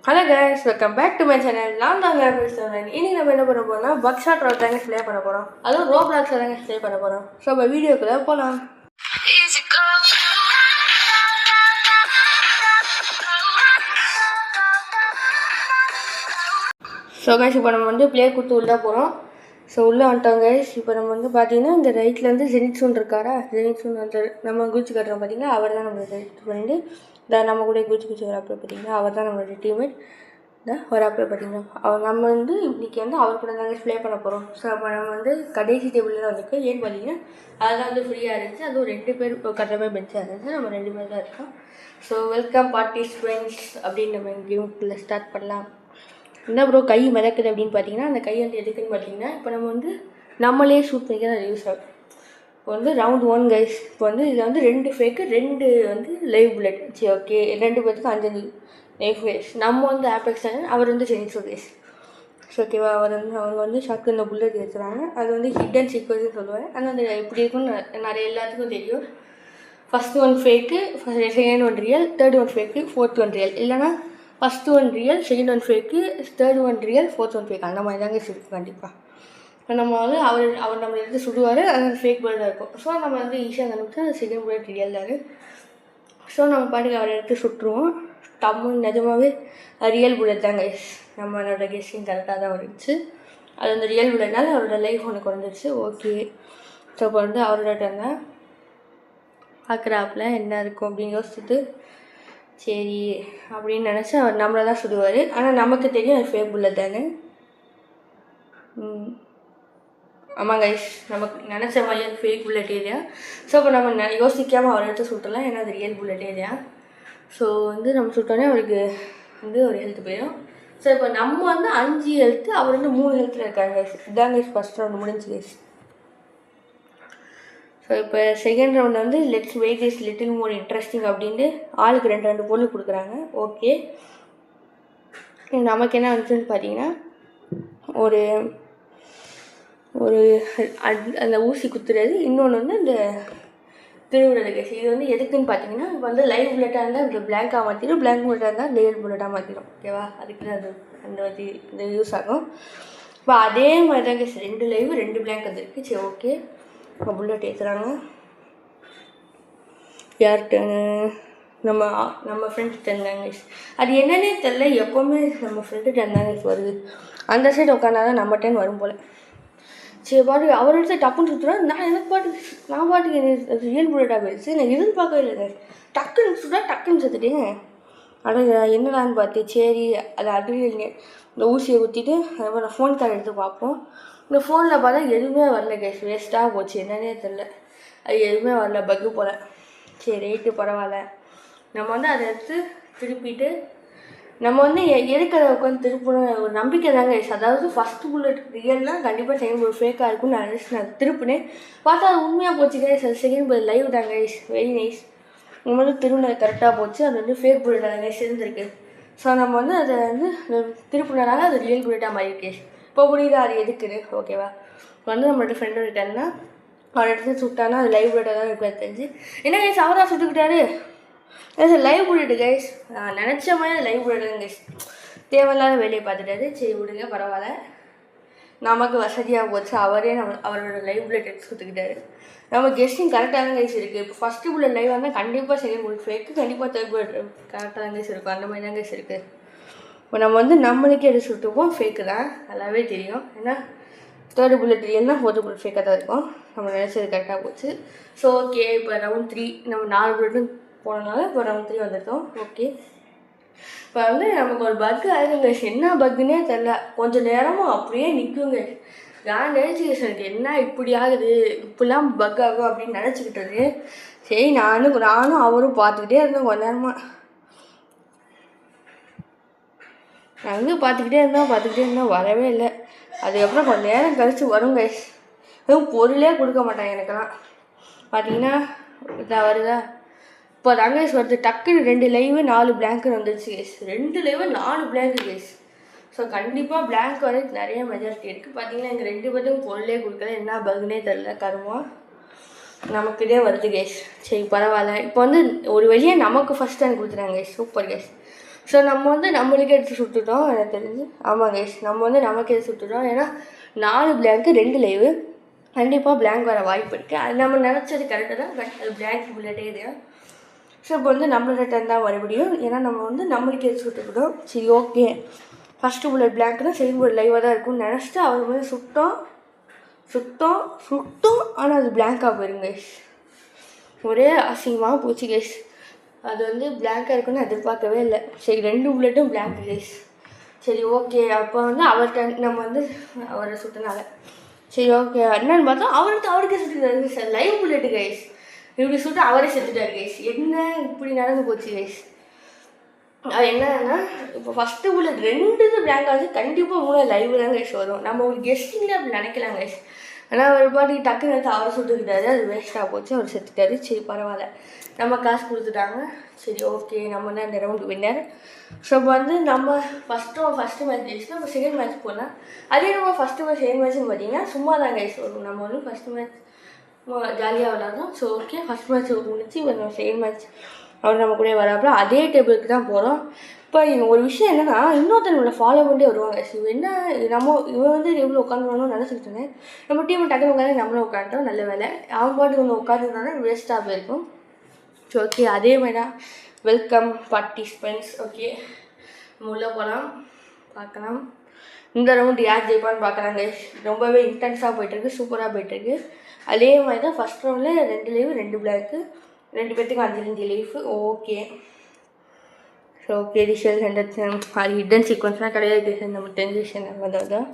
Hello guys, welcome back to my channel. நான் தாங்க பேசுகிறேன். இன்றைக்கி நம்ம என்ன பண்ண போகிறோம்னா பக்ஷாட் ரோட் தாங்க ப்ளே பண்ண போகிறோம். அதுவும் ரோப்ளாக்ஸில் தாங்க ப்ளே பண்ண போகிறோம். ஸோ இப்போ வீடியோக்குள்ளே போகலாம். ஸோ கைஸ், இப்போ நம்ம வந்து ப்ளே கொடுத்து உள்ளே போகிறோம். ஸோ உள்ளே வந்துட்டோம் கைஸ். இப்போ நம்ம வந்து பார்த்தீங்கன்னா இந்த ரைட்டில் வந்து ஜெனிட்ஸூன் இருக்காரா, ஜெனிட்ஸூன் வந்து நம்ம குச்சி கட்டுறோம் பார்த்தீங்கன்னா, அவர் தான் நம்மளோட செலக்ட் பண்ணிட்டு நம்ம கூட குச்சி வராப்பில் பார்த்தீங்கன்னா அவர் தான் நம்மளோட டீம்மேட் வராப்பில் பார்த்தீங்கன்னா அவர் நம்ம வந்து இன்றைக்கி வந்து அவர் கூட தாங்க ப்ளே பண்ண போகிறோம். ஸோ அப்போ நம்ம வந்து கடைசி டேபிளில் தான் வந்துருக்கு. ஏன்னு பார்த்தீங்கன்னா அதெல்லாம் வந்து ஃப்ரீயாக இருந்துச்சு. அதுவும் 2 பேர் கட்டுற மாதிரி பெஞ்சாக இருந்துச்சு. நம்ம 2 பேர் தான் இருக்கோம். ஸோ வெல்கம் பார்ட்டிசிபென்ட்ஸ் அப்படின்னு நம்ம கேமுக்குள்ளே ஸ்டார்ட் பண்ணலாம். என்ன ப்ரோ கை மிதக்குது அப்படின்னு பார்த்தீங்கன்னா, அந்த கை வந்து எதுக்குன்னு பார்த்தீங்கன்னா, இப்போ நம்ம வந்து நம்மளே ஷூட் பண்ணிக்க தான் யூஸ் ஆகும். இப்போ வந்து ரவுண்ட் 1 கைஸ். இப்போ வந்து இதில் வந்து 2 ஃபேக்கு 2 வந்து லைவ் புல்லட். சரி ஓகே, 2 பேருக்கு 5 லைவ் ஃபேஸ். நம்ம வந்து ஆப்பெக்ஸ் அவர் வந்து ஜெனிட்ஸூன் கைஸ். ஸோ ஓகேவா, அவங்க வந்து ஷாக்கு இந்த புல்லட் ஏற்றுறாங்க. அது வந்து ஹிடன் சீக்வன்ஸ்னு சொல்லுவாங்க. ஆனால் அது எப்படி இருக்குன்னு நிறைய எல்லாத்துக்கும் தெரியும். First 1 fake, second 1 real, third 1 fake, fourth 1 real. இல்லைனா first 1 real, second 1 fake, third 1 real, fourth 1 fake. அந்த மாதிரி தாங்க இருக்குது கண்டிப்பாக. நம்ம வந்து அவர் நம்மளை எடுத்து சுடுவார். அது ஃபேக் புல்லட் தான் இருக்கும். ஸோ நம்ம வந்து ஈஸியாக கண்டுபிடிச்சா அது செகண்ட் புல்லட் ரியல் தான். ஸோ நம்ம பாட்டுக்கு அவரை எடுத்து சுட்டுருவோம். டம்முன்னு நிஜமாகவே ரியல் புல்லட் தான் கைஸ். நம்மளோட கெஸ்டிங் கரெக்டாக தான் வந்துச்சு. அது அந்த ரியல் புல்லட்னால அவரோட லைஃப் ஒன்று குறைஞ்சிருச்சு. ஓகே, ஸோ இப்போ வந்து அவரோட டர்ன் தான். பார்க்குறாப்புல என்ன இருக்கும் அப்படின்னு யோசிச்சுட்டு சரி அப்படின்னு நினச்சி அவர் நம்மளை தான் சுடுவார். ஆனால் நமக்கு தெரியும் அது ஃபேக் புல்லட் தானே. ஆமாம் கைஸ், நமக்கு நினச்ச மாதிரி அது ஃபேக் புல்லட் ஏரியா. ஸோ இப்போ நம்ம யோசிக்காமல் அவர் எடுத்து சுட்டலாம். ஏன்னா அது ரியல் புல்லட் ஏரியா. ஸோ வந்து நம்ம சுட்டோன்னே அவருக்கு வந்து ஒரு ஹெல்த் போயிடும். ஸோ இப்போ நம்ம வந்து 5 ஹெல்த்து, அவர் வந்து 3 ஹெல்த்தில் இருக்காங்க கைஸ். இதான் கைஸ் ஃபஸ்ட் ரவுண்டு முடிஞ்சு கைஸ். ஸோ இப்போ செகண்ட் ரவுண்டு வந்து let's wait is little more interesting அப்படின்ட்டு ஆளுக்கு 2 பொருள் கொடுக்குறாங்க. ஓகே, நமக்கு என்ன வந்துச்சுன்னு பார்த்தீங்கன்னா ஒரு ஒரு அந்த ஊசி குத்துறது, இன்னொன்று வந்து இந்த திருவிழா கேஸ். இது வந்து எதுக்குன்னு பார்த்தீங்கன்னா, இப்போ வந்து லைவ் புல்லட்டாக இருந்தால் இந்த பிளாங்காக மாற்றிடும், பிளாங்க் புல்லட்டாக இருந்தால் ரியல் புல்லட்டாக மாற்றிடும். ஓகேவா, அதுக்கு தான் அது அந்த வந்து இந்த யூஸ் ஆகும். இப்போ அதே மாதிரி தான் கேஸ் 2 லைவ் 2 பிளாங்க் வந்துருக்கு. சரி ஓகே, இப்போ புல்லட் ஏற்றுறாங்க. யார்கிட்ட நம்ம ஃப்ரெண்ட்கிட்ட இருந்தாங்க கைஸ். அது என்னன்னே தெரில, எப்போவுமே நம்ம ஃப்ரெண்டுகிட்ட இருந்தாங்க வருது. அந்த சைடு உட்காந்தா தான் நம்ம டைம் வரும் போல். சரி பாட்டுக்கு அவர் எடுத்து டப்புன்னு சுற்றுறேன். நான் பாட்டுக்கு ரியல் புல்லட்டாக போயிடுச்சு. நான் எதிர்பார்க்கவே இல்லை. டக்குன்னு சுட்டா டக்குன்னு செத்துட்டேன். ஆனால் என்னடான்னு பார்த்து சரி அதை அட்ரினலின் இந்த ஊசியை ஊற்றிட்டு அதுக்கப்புறம் ஃபோன் கார்டு எடுத்து பார்ப்போம். இந்த ஃபோனில் பார்த்தா எதுவுமே வரல கேஸ். வேஸ்ட்டாக போச்சு, என்னன்னே தெரில. அது எதுவுமே வரல, பக்கு போல். சரி ரைட்டு பரவாயில்ல. நம்ம வந்து அதை எடுத்து திருப்பிட்டு நம்ம வந்து எதுக்கு அதை உட்காந்து திருப்பணும் ஒரு நம்பிக்கை தாங்க. அதாவது ஃபஸ்ட்டு புல்லட் ரியல்னால் கண்டிப்பாக செகண்ட் புல்லட் ஃபேக்காக இருக்கும்னு நான் நினச்சி நான் திருப்பினேன். பார்த்தா அது உண்மையாக போச்சு கைஸ். அது செகண்ட் புல்லட் லைவ் தாங்க கைஸ். Very nice. நம்ம வந்து திரும்பினது கரெக்டாக போச்சு. அது வந்து ஃபேக் புல்லட்டாக கைஸ் இருந்திருக்கு. ஸோ நம்ம வந்து அதை வந்து திருப்பினால அது ரியல் புல்லட்டாக மாறிருக்கு. இப்போ புரியுதா அது எதுக்குன்னு? ஓகேவா, இப்போ வந்து நம்மளோட ஃப்ரெண்டு இருக்காருன்னா அவர் எடுத்து சுட்டானா அது லைவ் புல்லட்டாக தான் இருக்காது தெரிஞ்சு. என்ன கைஸ் அவராக சுட்டுக்கிட்டாரு? Live bullet guys. நான் நினச்ச மாதிரி லைவ் புல்லட் கைஸ். தேவையில்லாத வேலையை பார்த்துட்டாரு. சரி விடுங்க பரவாயில்ல, நமக்கு வசதியாக போச்சு. அவரோட லைவ் புல்லட் எடுத்து சுற்றுக்கிட்டாரு. நம்ம கெஸ்டிங் கரெக்டாக தான் கைஸ் இருக்குது. இப்போ ஃபஸ்ட்டு புல்லட் லைவ் வந்தால் கண்டிப்பாக செகண்ட் புல்லட் ஃபேக்கு, கண்டிப்பாக தேர்ட் புல்லட் கரெக்டாக தான் கைஸ் இருக்கும். அந்த மாதிரி தான் கைஸ் இருக்குது. இப்போ நம்ம வந்து நம்மளுக்கே எடுத்து சுட்டுப்போம், ஃபேக்கு தான் நல்லாவே தெரியும். ஏன்னா தேர்டு புல்லட் ரியல்னா ஃபோர்த்து புல்லட் ஃபேக்காக தான் இருக்கும். நம்ம நினச்சது கரெக்டாக போச்சு. ஸோ ஓகே, இப்போ ரவுண்ட் 3 நம்ம 4 புல்லட்டும் போனதுனால இப்போ ரவுண்ட் 3 வந்துட்டோம். ஓகே, இப்போ வந்து நமக்கு ஒரு பக்கு ஆகுதுங்க. என்ன பக்குன்னே தெரில. கொஞ்சம் நேரமும் அப்படியே நிற்குங்க. நான் நினச்சிக்கிட்டு எனக்கு என்ன இப்படி ஆகுது, இப்படிலாம் பக் ஆகும் அப்படின்னு நினச்சிக்கிட்டது. சரி நானும் அவரும் பார்த்துக்கிட்டே இருந்தோம் கொஞ்ச நேரமாக. நான் வந்து பார்த்துக்கிட்டே இருந்தோம் வரவே இல்லை. அதுக்கப்புறம் கொஞ்சம் நேரம் கழித்து வரும் கைஸ். எதுவும் பொருளே கொடுக்க மாட்டாங்க எனக்கெல்லாம். பார்த்தீங்கன்னா இதாக வருதா, இப்போ கைஸ் வருது. டக்குன்னு 2 லைவு 4 பிளாங்க்கு வந்துடுச்சு கைஸ். 2 live 4 பிளாங்க்கு guys. ஸோ கண்டிப்பாக பிளாங்க் வரைக்கும் நிறைய மெஜாரிட்டி இருக்குது. பார்த்தீங்கன்னா எங்கள் 2 பேருக்கும் பொருளே கொடுக்கல. என்ன பகுனே தெரில, கருமா நமக்குதே வருது கைஸ். சரி பரவாயில்ல. இப்போ வந்து ஒரு வழியாக நமக்கு ஃபஸ்ட் டைம் கொடுத்துட்டாங்க கைஸ். Super guys. ஸோ நம்ம வந்து நம்மளுக்கே எடுத்து சுட்டுட்டோம் எனக்கு தெரிஞ்சு. ஆமாம் கைஸ், நம்ம வந்து நமக்கு எடுத்து சுட்டுட்டோம். ஏன்னா 4 பிளாங்க்கு 2 லைவு, கண்டிப்பாக பிளாங்க் வர வாய்ப்பு இருக்குது. அது நம்ம நினச்சது கரெக்டாக தான், பட் அது பிளாங்க் புல்லட்டே இல்லையா. ஸோ இப்போ வந்து நம்மளோட டர்ன் தான் மறுபடியும். ஏன்னா நம்ம வந்து நம்மளுக்கு எடுத்து சுட்டுக்கிட்டோம். சரி ஓகே, ஃபஸ்ட்டு புல்லட் பிளாங்க்னா செகண்ட் புல்லட் லைவாக தான் இருக்கும்னு நினச்சிட்டு அவர் வந்து சுட்டோம். ஆனால் அது பிளாங்காக போயிருங்க கைஸ். ஒரே அசிங்கமாக போச்சு கைஸ். அது வந்து பிளாங்காக இருக்குன்னு எதிர்பார்க்கவே இல்லை. சரி 2 புல்லட்டும் பிளாங்க் கைஸ். சரி ஓகே, அப்போ வந்து அவர்கிட்ட நம்ம வந்து அவரை சுட்டினால சரி ஓகே என்னன்னு பார்த்தா அவருக்கே சுட்டுட்டாரு சார். Live bullet guys. இப்படி சுட்டு அவரே செத்துட்டாரு கைஸ். என்ன இப்படி நடந்து போச்சு கைஸ். அது என்னன்னா, இப்போ ஃபஸ்ட்டு புல்லட் 2 பிளாங்க் ஆச்சு, கண்டிப்பாக 3 லைவ் தான் கைஸ் வரும். நம்ம ஒரு கெஸ்டிங்கில் அப்படி நினைக்கலாம் கைஸ். ஆனால் ஒரு பாட்டுக்கு டக்குன்னு எடுத்து அவரை சுட்டுக்கிட்டாரு, அது வேஸ்ட்டாக போச்சு, அவர் செத்துட்டாரு. சரி பரவாயில்ல, நம்ம காசு கொடுத்துட்டாங்க. சரி ஓகே, நம்ம தான் இந்த ரவுண்டு வின்னர். ஸோ இப்போ வந்து நம்ம ஃபஸ்ட்டு மேட்ச் ஜெயிச்சுன்னா நம்ம செகண்ட் மேட்ச் போகலாம். அதே நம்ம ஃபஸ்ட்டு மேட்ச் செகண்ட் மேட்ச்னு பார்த்தீங்கன்னா சும்மா தான் கைஸ் வரும். நம்ம வந்து ஃபஸ்ட்டு மேட்ச் ஜாலியாக விளாட்றோம். ஸோ ஓகே, ஃபஸ்ட் மேட்ச் முடிச்சு இப்போ நம்ம செகண்ட் மேட்ச் அவர் நம்ம கூட வராப்புல அதே டேபிளுக்கு தான் போகிறோம். இப்போ ஒரு விஷயம் என்னென்னா, இன்னொருத்தவங்களை ஃபாலோ பண்ணிட்டே வருவாங்க. இவன் என்ன இவன் வந்து டேபிள் உட்காந்துருவானு நினச்சிக்கிட்டு இருந்தேன். நம்ம டீம் டக்குனு உட்காந்து நம்மளும் உட்காந்துட்டோம். நல்ல வேலை. அவங்க பாட்டுக்கு ஒன்று உட்காந்துருந்தாலும் வேஸ்ட்டாக போயிருக்கும். ஸோ ஓகே, அதே மாதிரி தான். Welcome participants. ஓகே, நம்ம உள்ளே போகலாம், பார்க்கலாம். இந்த ரவுண்ட் யார் ஜெயிப்பான்னு பார்க்குறாங்க. ரொம்பவே இன்டென்ஸாக போய்ட்டுருக்கு, சூப்பராக போய்ட்டுருக்கு. அதே மாதிரி தான் ஃபஸ்ட் ரவுண்டில் 2 லைவு 2 பிளாக்கு, 2 பேர்த்துக்கு 5 லைஃபு. ஓகே ஸோ ஓகே, ரிஷல் அது ஹிடன் சீக்வன்ஸ்லாம் கிடையாது. நம்ம டென்ஷன் தான்.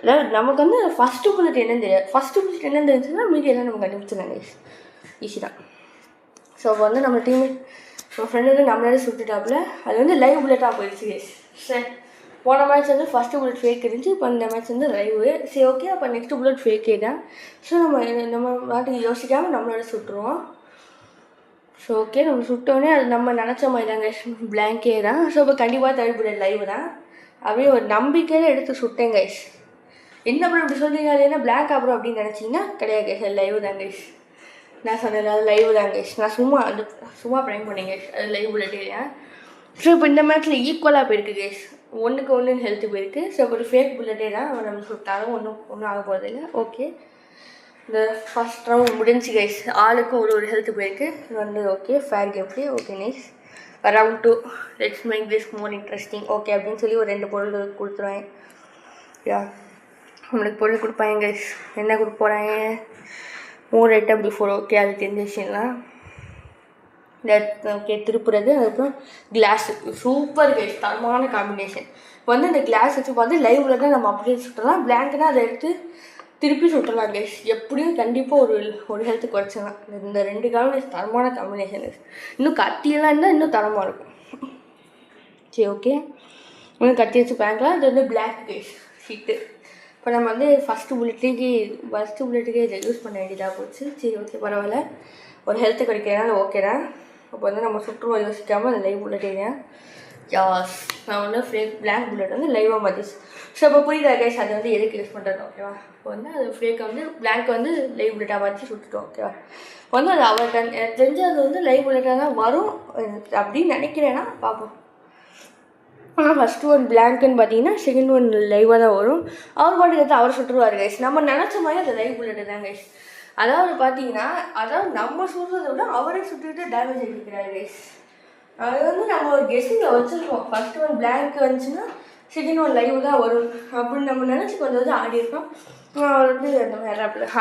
அதாவது நமக்கு வந்து ஃபஸ்ட்டு புல்லட் என்னன்னு தெரியாது. ஃபஸ்ட்டு புல்லட் என்னன்னு தெரிஞ்சுன்னா மீடியெல்லாம் நம்ம கண்டுபிடிச்சிடலாம் கைஸ், ஈஸி தான். ஸோ அப்போ வந்து நம்ம டீம்மேட் நம்ம ஃப்ரெண்டு வந்து நம்மளாலே சுட்டுட்டாப்புல. அது வந்து லைவ் புல்லட்டாக போயிடுச்சு கைஸ். சரி, போன மேட்ச் வந்து ஃபஸ்ட்டு புல்லட் ஃபேக் இருந்துச்சு, இப்போ இந்த மேட்ச் வந்து லைவு. சரி ஓகே, அப்போ நெக்ஸ்ட்டு புல்லட் ஃபேக்கே தான். ஸோ நம்ம வாட்டுக்கு யோசிக்காமல் நம்மளோட சுட்டுருவோம். ஸோ ஓகே, நம்ம சுட்டோன்னே அது நம்ம நினச்ச மாதிரி தாங்க, பிளாங்கே தான். ஸோ இப்போ கண்டிப்பாக தேர்ட் புல்லட் லைவ் தான். அப்படியே ஒரு நம்பிக்கையில் எடுத்து சுட்டேன் கைஸ். என்ன அப்புறம் இப்படி சொல்கிறீங்க, அது என்ன பிளாக் அப்புறம் அப்படின்னு நினச்சிங்கன்னா கிடையாது கைஸ், லைவ் தான் கைஸ். நான் சொன்னேன் அது லைவ் தான் கைஸ். நான் சும்மா ப்ரைம் பண்ணேன் கைஸ், அது லைவ் புல்லட்டே தான். ஸோ இப்போ இந்த மேட்ச்சில் ஈக்குவலாக போயிருக்கு கைஸ், 1க்கு 1 ஹெல்த்து போயிருக்கு. ஸோ ஒரு ஃபேக் புல்லட்டே தான், அவன் நம்ம சுட்டாலும் ஒன்றும் ஆக போகிறதில்ல. ஓகே, இந்த ஃபஸ்ட் ரவுண்ட் முடிஞ்சு கைஸ். ஆளுக்கும் ஒரு ஹெல்த்து போயிருக்கு. இது வந்து okay, fair game play. Okay nice. Round 2 let's make this more interesting. Okay அப்படின்னு சொல்லி ஒரு 2 பொருள் கொடுத்துருவேன். யா, நம்மளுக்கு பொருள் கொடுப்பாங்க கைஸ். என்ன கொடுக்க போகிறாங்க? மோர் ஐட்டம் பிஃபோர். ஓகே, அது டென்ஷன்லாம் ஓகே திருப்புறது. அதுக்கப்புறம் கிளாஸ். சூப்பர் கைஸ், தரமான காம்பினேஷன். இப்போ வந்து இந்த கிளாஸ் வச்சு பார்த்து லைவில் தான் நம்ம அப்படியே சுட்டலாம். பிளாங்க்னா அதை எடுத்து திருப்பி சுட்டலாம் கைஸ். எப்படியும் கண்டிப்பாக ஒரு ஹெல்த்து குறைச்சலாம். இந்த 2 காம்பினேஷன் தரமான காம்பினேஷன். இன்னும் கத்தியெல்லாம் இருந்தால் இன்னும் தரமாக இருக்கும். சரி ஓகே, இன்னும் கத்தி வச்சு பேங்க்லாம். இது வந்து பிளாக் கைஸ் ஷீட்டு. இப்போ நம்ம வந்து ஃபஸ்ட்டு புல்லட்டுக்கே இதை யூஸ் பண்ண வேண்டியதாக போச்சு. சரி ஓகே பரவாயில்ல, ஒரு ஹெல்த்து கிடைக்கிறதுனால ஓகே தான். அப்போ வந்து நம்ம சுற்றுவோம் யோசிக்காமல் அந்த லைவ் புல்லட்டே தான். யாஸ், நான் வந்து பிளாக் புல்லட் வந்து லைவாக மாற்றிச்சு. ஸோ இப்போ புரியுதா கைஸ், அது வந்து எதுக்கு யூஸ் பண்ணுறது. ஓகேவா, இப்போ வந்து அது ஃப்ளேக்கை வந்து பிளாக் வந்து லைவ் புல்லட்டாக மாற்றி சுட்டுட்டோம். ஓகேவா, இப்போ வந்து அது அவர்கிட்ட எனக்கு தெரிஞ்சு அது வந்து லைவ் புல்லட்டாக தான் வரும் அப்படின்னு நினைக்கிறேன்னா பார்ப்போம். ஆனால் ஃபஸ்ட்டு ஒன் பிளாங்க்குன்னு பார்த்தீங்கன்னா செகண்ட் ஒன் லைவாக தான் வரும். அவர் பாட்டுக்கு எடுத்து அவர் சுட்டுருவார் கைஸ். நம்ம நினச்ச மாதிரி அது லைவ் புல்லட்டு தான் கைஸ். அதாவது பார்த்தீங்கன்னா, நம்ம சுடுறத விட அவரே சுட்டுக்கிட்டு டேமேஜ் அடிக்கிறாரு கைஸ். அது வந்து நம்ம ஒரு கெஸ்ஸிங்கில் வச்சுருக்கோம். ஃபஸ்ட்டு ஒன் பிளாங்க் வந்துச்சுன்னா செகண்ட் ஒன் லைவ் தான் வரும் அப்படின்னு நம்ம நினச்சி கொஞ்சம் வந்து ஆடி இருக்கோம். அவர் வந்து நம்ம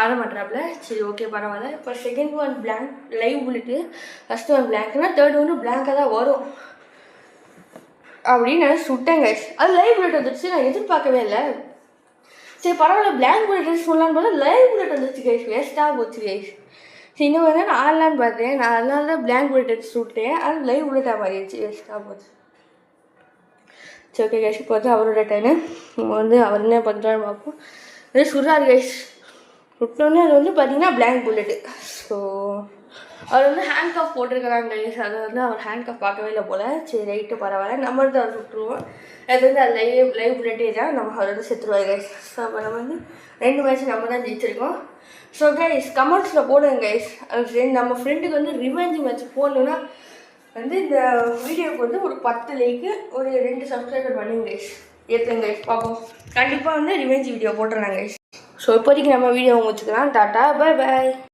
ஆட மாட்டாப்புல. சரி ஓகே பரவாயில்ல. இப்போ second one blank live bullet, first one பிளாங்க்னா தேர்ட் ஒன்று பிளாங்காக தான் வரும் அப்படின்னு நான் சுட்டேன் கைஸ். அது லைவ் புல்லட் வந்துடுச்சு, நான் எதிர்பார்க்கவே இல்லை. சரி பரவாயில்ல, பிளாங்க் புல்லட் சொல்லலான்னு பார்த்தா லைவ் புல்லட் வந்துடுச்சு கைஸ். வேஸ்ட்டாக போச்சு கைஸ். சரி இன்னும் வேறு நான் ஆடலான்னு பார்த்தேன். நான் அதனால தான் பிளாங்க் புல்லட் எடுத்து சுட்டேன். அது லைவ் புல்லட்டாக மாறிடுச்சு, வேஸ்ட்டாக போச்சு. சரி ஓகே கைஸ், இப்போ வந்து அவரோட டைனு. நம்ம வந்து அவர் என்ன பண்ணுறான்னு பார்ப்போம். அது சுடுறாரு கைஸ். சுட்டோன்னே அது வந்து பார்த்தீங்கன்னா பிளாங்க் புல்லட்டு. ஸோ அவர் வந்து ஹேண்ட் கஃப் போட்டிருக்கிறாங்க கைஸ். அதை வந்து அவர் ஹேண்ட் கஃப் பார்க்கவே இல்லை போல். சரி ரைட்டு பரவாயில்ல, நம்ம வந்து அவர் சுட்டுருவோம். அது வந்து அது லைவ் புல்லட்டே தான். நம்ம அவர் வந்து செத்துருவார் கைஸ். ஸோ அப்போ நம்ம வந்து 2 மேட்ச் நம்ம தான் ஜெயிச்சிருக்கோம். ஸோ கைஸ் கமெண்ட்ஸில் போடுங்க கைஸ். அது நம்ம ஃப்ரெண்டுக்கு வந்து ரிவெஞ்ச் மேட்ச் போடணுன்னா வந்து இந்த வீடியோவுக்கு வந்து ஒரு 10 லைக்கு ஒரு 2 சப்ஸ்கிரைபர் பண்ணுங்க கைஸ். ஏற்றுங்க கைஸ், பார்ப்போம். கண்டிப்பாக வந்து ரிவெஞ்ச் வீடியோ போட்டுறேன் கைஸ். ஸோ இப்போதைக்கு நம்ம வீடியோ முடிச்சுக்கலாம். Tata, bye bye.